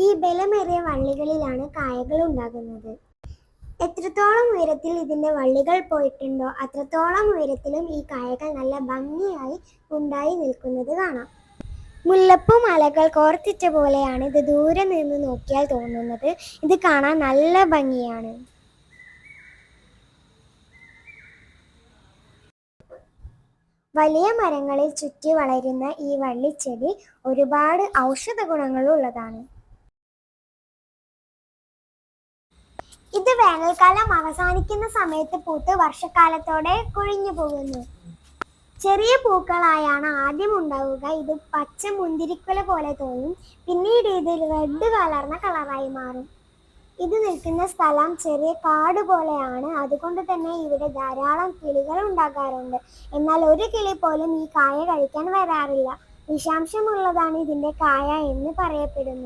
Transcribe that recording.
ഈ ബലമേറിയ വള്ളികളിലാണ് കായകൾ ഉണ്ടാകുന്നത്. എത്രത്തോളം ഉയരത്തിൽ ഇതിന്റെ വള്ളികൾ പോയിട്ടുണ്ടോ അത്രത്തോളം ഉയരത്തിലും ഈ കായകൾ നല്ല ഭംഗിയായി ഉണ്ടായി നിൽക്കുന്നത് കാണാം. മുല്ലപ്പൂ മലകൾ കോർത്തിട്ട പോലെയാണ് ഇത് ദൂരെ നിന്ന് നോക്കിയാൽ തോന്നുന്നത്. ഇത് കാണാൻ നല്ല ഭംഗിയാണ്. വലിയ മരങ്ങളിൽ ചുറ്റി വളരുന്ന ഈ വള്ളിച്ചെടി ഒരുപാട് ഔഷധ ഗുണങ്ങളുള്ളതാണ്. ഇത് വേനൽക്കാലം അവസാനിക്കുന്ന സമയത്ത് പൂത്ത് വർഷക്കാലത്തോടെ കൊഴിഞ്ഞു പോകുന്നു. ചെറിയ പൂക്കളായാണ് ആദ്യം ഉണ്ടാവുക. ഇത് പച്ച മുന്തിരിക്കുല പോലെ തോന്നും. പിന്നീട് ഇത് റെഡ് കലർന്ന കളറായി മാറും. ഇത് നിൽക്കുന്ന സ്ഥലം ചെറിയ കാട് പോലെയാണ്. അതുകൊണ്ട് തന്നെ ഇവിടെ ധാരാളം കിളികൾ ഉണ്ടാകാറുണ്ട്. എന്നാൽ ഒരു കിളി പോലും ഈ കായ കഴിക്കാൻ വരാറില്ല. വിഷാംശമുള്ളതാണ് ഇതിന്റെ കായ എന്ന് പറയപ്പെടുന്നു.